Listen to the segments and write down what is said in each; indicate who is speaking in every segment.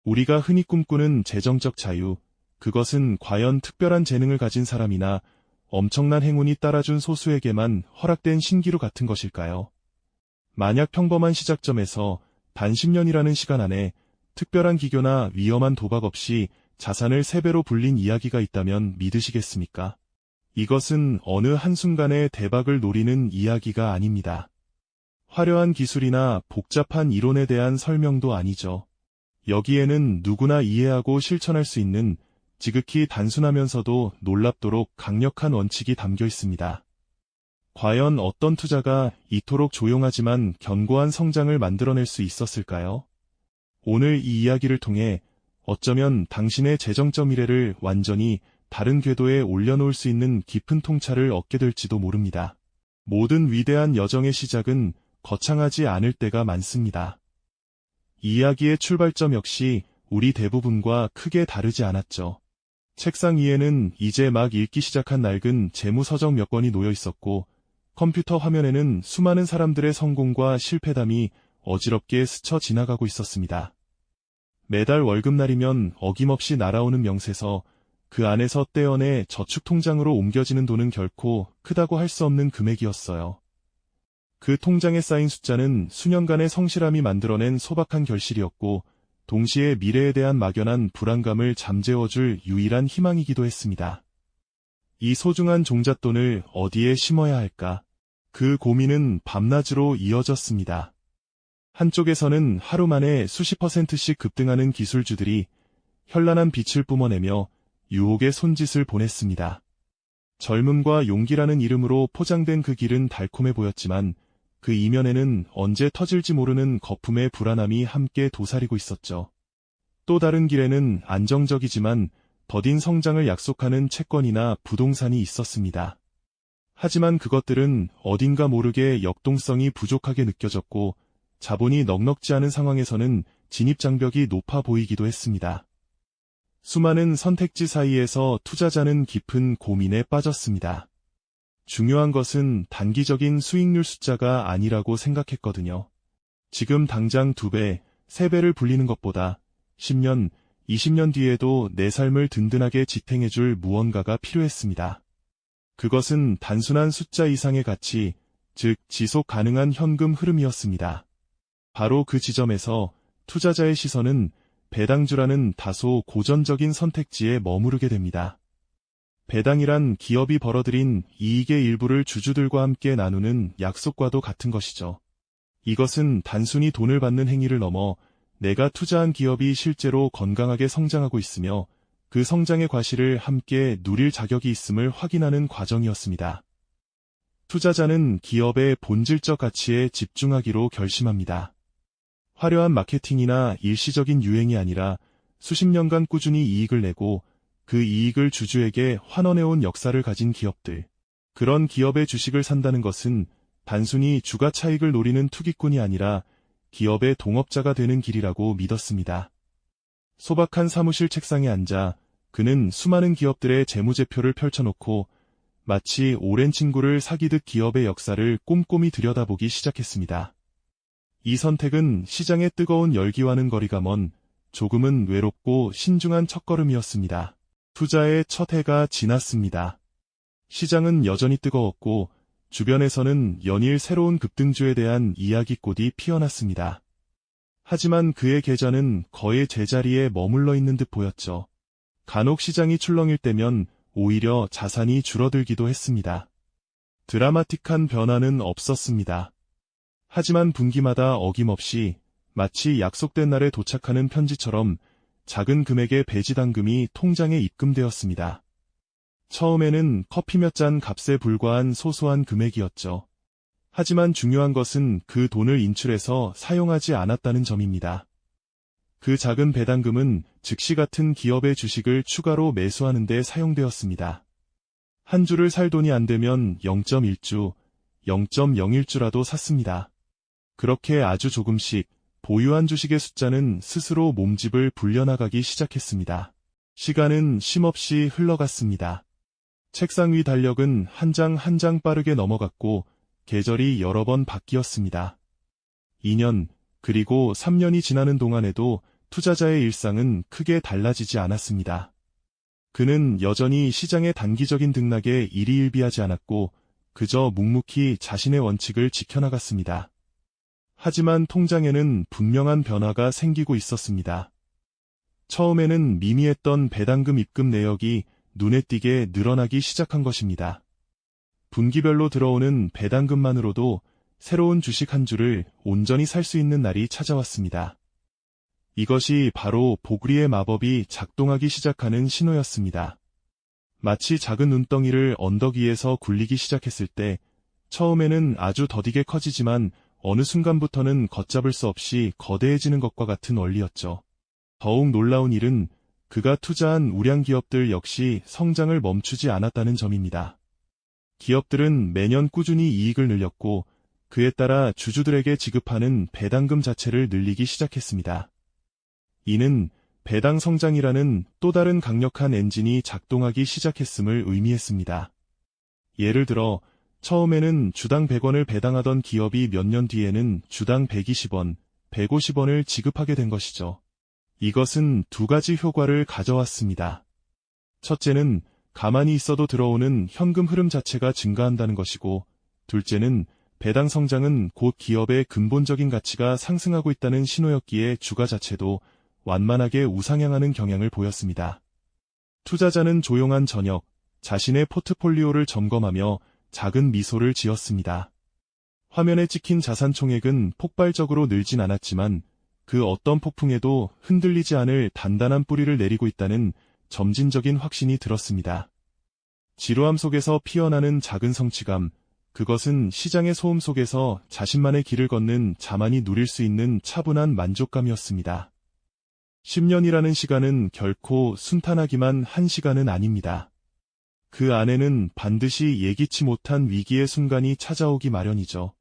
Speaker 1: 우리가 흔히 꿈꾸는 재정적 자유, 그것은 과연 특별한 재능을 가진 사람이나 엄청난 행운이 따라준 소수에게만 허락된 신기루 같은 것일까요? 만약 평범한 시작점에서 단 10년이라는 시간 안에 특별한 기교나 위험한 도박 없이 자산을 3배로 불린 이야기가 있다면 믿으시겠습니까? 이것은 어느 한순간의 대박을 노리는 이야기가 아닙니다. 화려한 기술이나 복잡한 이론에 대한 설명도 아니죠. 여기에는 누구나 이해하고 실천할 수 있는 지극히 단순하면서도 놀랍도록 강력한 원칙이 담겨 있습니다. 과연 어떤 투자가 이토록 조용하지만 견고한 성장을 만들어낼 수 있었을까요? 오늘 이 이야기를 통해 어쩌면 당신의 재정적 미래를 완전히 다른 궤도에 올려놓을 수 있는 깊은 통찰을 얻게 될지도 모릅니다. 모든 위대한 여정의 시작은 거창하지 않을 때가 많습니다. 이야기의 출발점 역시 우리 대부분과 크게 다르지 않았죠. 책상 위에는 이제 막 읽기 시작한 낡은 재무서적 몇 권이 놓여 있었고, 컴퓨터 화면에는 수많은 사람들의 성공과 실패담이 어지럽게 스쳐 지나가고 있었습니다. 매달 월급날이면 어김없이 날아오는 명세서 그 안에서 떼어내 저축통장으로 옮겨지는 돈은 결코 크다고 할 수 없는 금액이었어요. 그 통장에 쌓인 숫자는 수년간의 성실함이 만들어낸 소박한 결실이었고, 동시에 미래에 대한 막연한 불안감을 잠재워줄 유일한 희망이기도 했습니다. 이 소중한 종잣돈을 어디에 심어야 할까? 그 고민은 밤낮으로 이어졌습니다. 한쪽에서는 하루 만에 수십 %씩 급등하는 기술주들이 현란한 빛을 뿜어내며 유혹의 손짓을 보냈습니다. 젊음과 용기라는 이름으로 포장된 그 길은 달콤해 보였지만 그 이면에는 언제 터질지 모르는 거품의 불안함이 함께 도사리고 있었죠. 또 다른 길에는 안정적이지만 더딘 성장을 약속하는 채권이나 부동산이 있었습니다. 하지만 그것들은 어딘가 모르게 역동성이 부족하게 느껴졌고 자본이 넉넉지 않은 상황에서는 진입장벽이 높아 보이기도 했습니다. 수많은 선택지 사이에서 투자자는 깊은 고민에 빠졌습니다. 중요한 것은 단기적인 수익률 숫자가 아니라고 생각했거든요. 지금 당장 2배, 3배를 불리는 것보다 10년, 20년 뒤에도 내 삶을 든든하게 지탱해줄 무언가가 필요했습니다. 그것은 단순한 숫자 이상의 가치, 즉 지속 가능한 현금 흐름이었습니다. 바로 그 지점에서 투자자의 시선은 배당주라는 다소 고전적인 선택지에 머무르게 됩니다. 배당이란 기업이 벌어들인 이익의 일부를 주주들과 함께 나누는 약속과도 같은 것이죠. 이것은 단순히 돈을 받는 행위를 넘어 내가 투자한 기업이 실제로 건강하게 성장하고 있으며 그 성장의 과실을 함께 누릴 자격이 있음을 확인하는 과정이었습니다. 투자자는 기업의 본질적 가치에 집중하기로 결심합니다. 화려한 마케팅이나 일시적인 유행이 아니라 수십 년간 꾸준히 이익을 내고 그 이익을 주주에게 환원해온 역사를 가진 기업들. 그런 기업의 주식을 산다는 것은 단순히 주가 차익을 노리는 투기꾼이 아니라 기업의 동업자가 되는 길이라고 믿었습니다. 소박한 사무실 책상에 앉아 그는 수많은 기업들의 재무제표를 펼쳐놓고 마치 오랜 친구를 사귀듯 기업의 역사를 꼼꼼히 들여다보기 시작했습니다. 이 선택은 시장의 뜨거운 열기와는 거리가 먼 조금은 외롭고 신중한 첫걸음이었습니다. 투자의 첫 해가 지났습니다. 시장은 여전히 뜨거웠고 주변에서는 연일 새로운 급등주에 대한 이야기꽃이 피어났습니다. 하지만 그의 계좌는 거의 제자리에 머물러 있는 듯 보였죠. 간혹 시장이 출렁일 때면 오히려 자산이 줄어들기도 했습니다. 드라마틱한 변화는 없었습니다. 하지만 분기마다 어김없이 마치 약속된 날에 도착하는 편지처럼 작은 금액의 배지당금이 통장에 입금되었습니다. 처음에는 커피 몇 잔 값에 불과한 소소한 금액이었죠. 하지만 중요한 것은 그 돈을 인출해서 사용하지 않았다는 점입니다. 그 작은 배당금은 즉시 같은 기업의 주식을 추가로 매수하는 데 사용되었습니다. 한 주를 살 돈이 안 되면 0.1주, 0.01주라도 샀습니다. 그렇게 아주 조금씩 보유한 주식의 숫자는 스스로 몸집을 불려나가기 시작했습니다. 시간은 쉼없이 흘러갔습니다. 책상 위 달력은 한 장 한 장 빠르게 넘어갔고 계절이 여러 번 바뀌었습니다. 2년, 그리고 3년이 지나는 동안에도 투자자의 일상은 크게 달라지지 않았습니다. 그는 여전히 시장의 단기적인 등락에 일희일비하지 않았고 그저 묵묵히 자신의 원칙을 지켜나갔습니다. 하지만 통장에는 분명한 변화가 생기고 있었습니다. 처음에는 미미했던 배당금 입금 내역이 눈에 띄게 늘어나기 시작한 것입니다. 분기별로 들어오는 배당금만으로도 새로운 주식 한 주를 온전히 살 수 있는 날이 찾아왔습니다. 이것이 바로 보그리의 마법이 작동하기 시작하는 신호였습니다. 마치 작은 눈덩이를 언덕 위에서 굴리기 시작했을 때 처음에는 아주 더디게 커지지만 어느 순간부터는 걷잡을 수 없이 거대해지는 것과 같은 원리였죠. 더욱 놀라운 일은 그가 투자한 우량 기업들 역시 성장을 멈추지 않았다는 점입니다. 기업들은 매년 꾸준히 이익을 늘렸고 그에 따라 주주들에게 지급하는 배당금 자체를 늘리기 시작했습니다. 이는 배당 성장이라는 또 다른 강력한 엔진이 작동하기 시작했음을 의미했습니다. 예를 들어 처음에는 주당 100원을 배당하던 기업이 몇 년 뒤에는 주당 120원, 150원을 지급하게 된 것이죠. 이것은 두 가지 효과를 가져왔습니다. 첫째는 가만히 있어도 들어오는 현금 흐름 자체가 증가한다는 것이고, 둘째는 배당 성장은 곧 기업의 근본적인 가치가 상승하고 있다는 신호였기에 주가 자체도 완만하게 우상향하는 경향을 보였습니다. 투자자는 조용한 저녁, 자신의 포트폴리오를 점검하며 작은 미소를 지었습니다. 화면에 찍힌 자산 총액은 폭발적으로 늘진 않았지만 그 어떤 폭풍에도 흔들리지 않을 단단한 뿌리를 내리고 있다는 점진적인 확신이 들었습니다. 지루함 속에서 피어나는 작은 성취감, 그것은 시장의 소음 속에서 자신만의 길을 걷는 자만이 누릴 수 있는 차분한 만족감이었습니다. 10년이라는 시간은 결코 순탄하기만 한 시간은 아닙니다. 그 안에는 반드시 예기치 못한 위기의 순간이 찾아오기 마련이죠.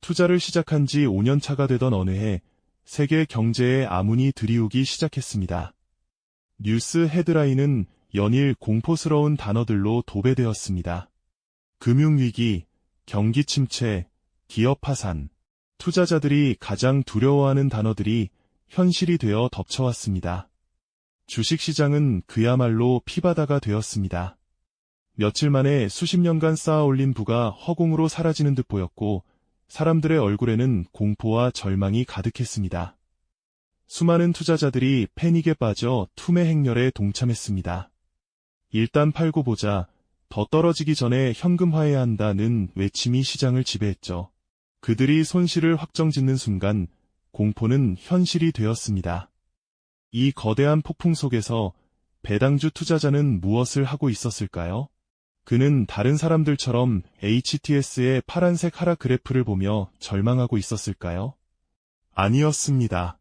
Speaker 1: 투자를 시작한 지 5년 차가 되던 어느 해, 세계 경제에 암운이 들이우기 시작했습니다. 뉴스 헤드라인은 연일 공포스러운 단어들로 도배되었습니다. 금융위기, 경기 침체, 기업 파산, 투자자들이 가장 두려워하는 단어들이 현실이 되어 덮쳐왔습니다. 주식시장은 그야말로 피바다가 되었습니다. 며칠 만에 수십 년간 쌓아올린 부가 허공으로 사라지는 듯 보였고 사람들의 얼굴에는 공포와 절망이 가득했습니다. 수많은 투자자들이 패닉에 빠져 투매 행렬에 동참했습니다. 일단 팔고 보자, 더 떨어지기 전에 현금화해야 한다는 외침이 시장을 지배했죠. 그들이 손실을 확정짓는 순간 공포는 현실이 되었습니다. 이 거대한 폭풍 속에서 배당주 투자자는 무엇을 하고 있었을까요? 그는 다른 사람들처럼 HTS의 파란색 하락 그래프를 보며 절망하고 있었을까요? 아니었습니다.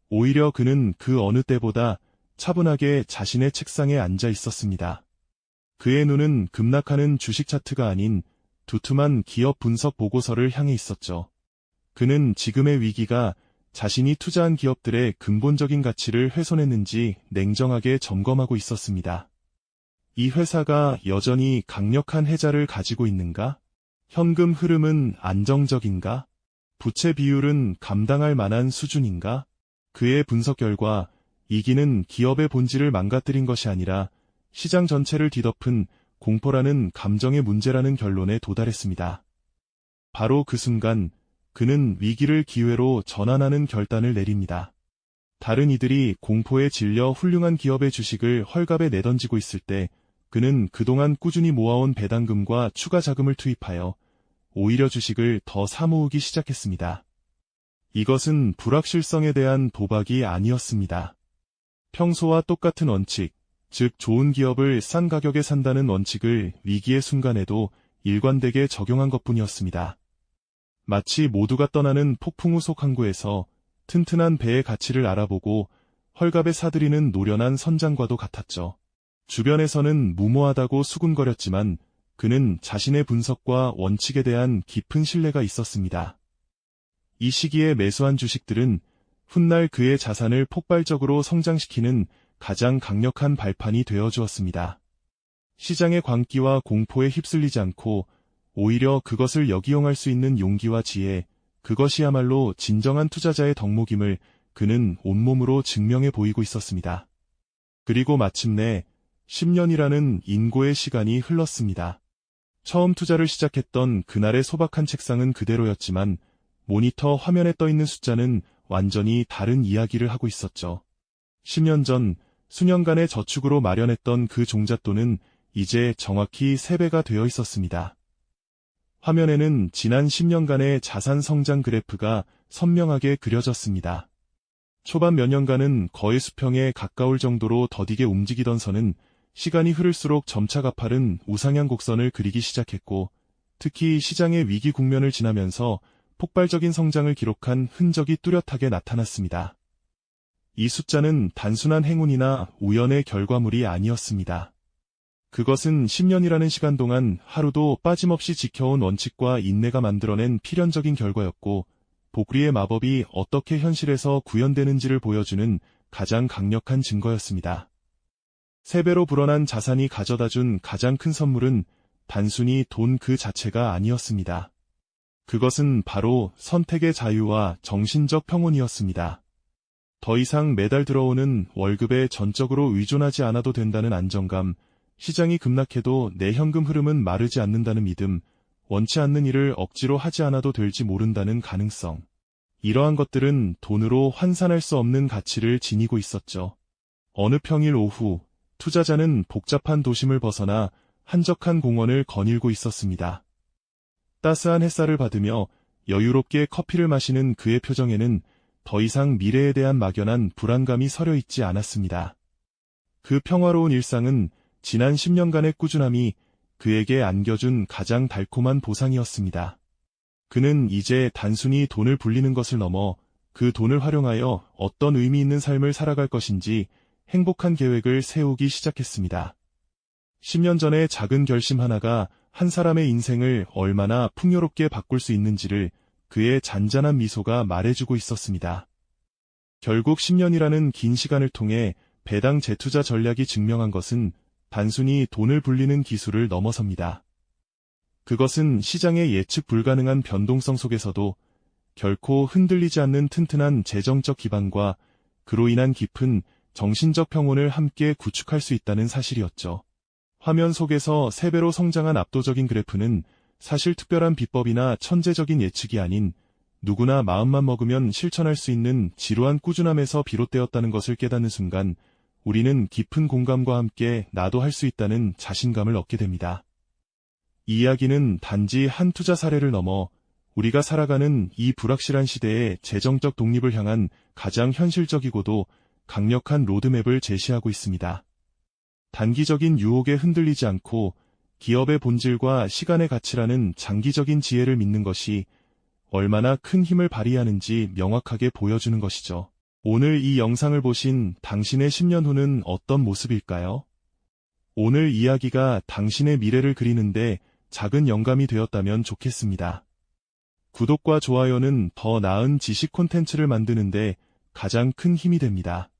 Speaker 1: 오히려 그는 그 어느 때보다 차분하게 자신의 책상에 앉아 있었습니다. 그의 눈은 급락하는 주식 차트가 아닌 두툼한 기업 분석 보고서를 향해 있었죠. 그는 지금의 위기가 자신이 투자한 기업들의 근본적인 가치를 훼손했는지 냉정하게 점검하고 있었습니다. 이 회사가 여전히 강력한 해자를 가지고 있는가? 현금 흐름은 안정적인가? 부채 비율은 감당할 만한 수준인가? 그의 분석 결과 이기는 기업의 본질을 망가뜨린 것이 아니라 시장 전체를 뒤덮은 공포라는 감정의 문제라는 결론에 도달했습니다. 바로 그 순간 그는 위기를 기회로 전환하는 결단을 내립니다. 다른 이들이 공포에 질려 훌륭한 기업의 주식을 헐값에 내던지고 있을 때 그는 그동안 꾸준히 모아온 배당금과 추가 자금을 투입하여 오히려 주식을 더 사모으기 시작했습니다. 이것은 불확실성에 대한 도박이 아니었습니다. 평소와 똑같은 원칙, 즉 좋은 기업을 싼 가격에 산다는 원칙을 위기의 순간에도 일관되게 적용한 것뿐이었습니다. 마치 모두가 떠나는 폭풍 후 속 항구에서 튼튼한 배의 가치를 알아보고 헐값에 사들이는 노련한 선장과도 같았죠. 주변에서는 무모하다고 수군거렸지만 그는 자신의 분석과 원칙에 대한 깊은 신뢰가 있었습니다. 이 시기에 매수한 주식들은 훗날 그의 자산을 폭발적으로 성장시키는 가장 강력한 발판이 되어주었습니다. 시장의 광기와 공포에 휩쓸리지 않고 오히려 그것을 역이용할 수 있는 용기와 지혜, 그것이야말로 진정한 투자자의 덕목임을 그는 온몸으로 증명해 보이고 있었습니다. 그리고 마침내 10년이라는 인고의 시간이 흘렀습니다. 처음 투자를 시작했던 그날의 소박한 책상은 그대로였지만 모니터 화면에 떠있는 숫자는 완전히 다른 이야기를 하고 있었죠. 10년 전 수년간의 저축으로 마련했던 그 종잣돈은 이제 정확히 3배가 되어 있었습니다. 화면에는 지난 10년간의 자산 성장 그래프가 선명하게 그려졌습니다. 초반 몇 년간은 거의 수평에 가까울 정도로 더디게 움직이던 선은 시간이 흐를수록 점차 가파른 우상향 곡선을 그리기 시작했고, 특히 시장의 위기 국면을 지나면서 폭발적인 성장을 기록한 흔적이 뚜렷하게 나타났습니다. 이 숫자는 단순한 행운이나 우연의 결과물이 아니었습니다. 그것은 10년이라는 시간 동안 하루도 빠짐없이 지켜온 원칙과 인내가 만들어낸 필연적인 결과였고, 복리의 마법이 어떻게 현실에서 구현되는지를 보여주는 가장 강력한 증거였습니다. 3배로 불어난 자산이 가져다준 가장 큰 선물은 단순히 돈 그 자체가 아니었습니다. 그것은 바로 선택의 자유와 정신적 평온이었습니다. 더 이상 매달 들어오는 월급에 전적으로 의존하지 않아도 된다는 안정감, 시장이 급락해도 내 현금 흐름은 마르지 않는다는 믿음, 원치 않는 일을 억지로 하지 않아도 될지 모른다는 가능성. 이러한 것들은 돈으로 환산할 수 없는 가치를 지니고 있었죠. 어느 평일 오후, 투자자는 복잡한 도심을 벗어나 한적한 공원을 거닐고 있었습니다. 따스한 햇살을 받으며 여유롭게 커피를 마시는 그의 표정에는 더 이상 미래에 대한 막연한 불안감이 서려 있지 않았습니다. 그 평화로운 일상은 지난 10년간의 꾸준함이 그에게 안겨준 가장 달콤한 보상이었습니다. 그는 이제 단순히 돈을 불리는 것을 넘어 그 돈을 활용하여 어떤 의미 있는 삶을 살아갈 것인지 행복한 계획을 세우기 시작했습니다. 10년 전의 작은 결심 하나가 한 사람의 인생을 얼마나 풍요롭게 바꿀 수 있는지를 그의 잔잔한 미소가 말해주고 있었습니다. 결국 10년이라는 긴 시간을 통해 배당 재투자 전략이 증명한 것은 단순히 돈을 불리는 기술을 넘어섭니다. 그것은 시장의 예측 불가능한 변동성 속에서도 결코 흔들리지 않는 튼튼한 재정적 기반과 그로 인한 깊은 정신적 평온을 함께 구축할 수 있다는 사실이었죠. 화면 속에서 3배로 성장한 압도적인 그래프는 사실 특별한 비법이나 천재적인 예측이 아닌 누구나 마음만 먹으면 실천할 수 있는 지루한 꾸준함에서 비롯되었다는 것을 깨닫는 순간 우리는 깊은 공감과 함께 나도 할 수 있다는 자신감을 얻게 됩니다. 이 이야기는 단지 한 투자 사례를 넘어 우리가 살아가는 이 불확실한 시대의 재정적 독립을 향한 가장 현실적이고도 강력한 로드맵을 제시하고 있습니다. 단기적인 유혹에 흔들리지 않고 기업의 본질과 시간의 가치라는 장기적인 지혜를 믿는 것이 얼마나 큰 힘을 발휘하는지 명확하게 보여주는 것이죠. 오늘 이 영상을 보신 당신의 10년 후는 어떤 모습일까요? 오늘 이야기가 당신의 미래를 그리는데 작은 영감이 되었다면 좋겠습니다. 구독과 좋아요는 더 나은 지식 콘텐츠를 만드는데 가장 큰 힘이 됩니다.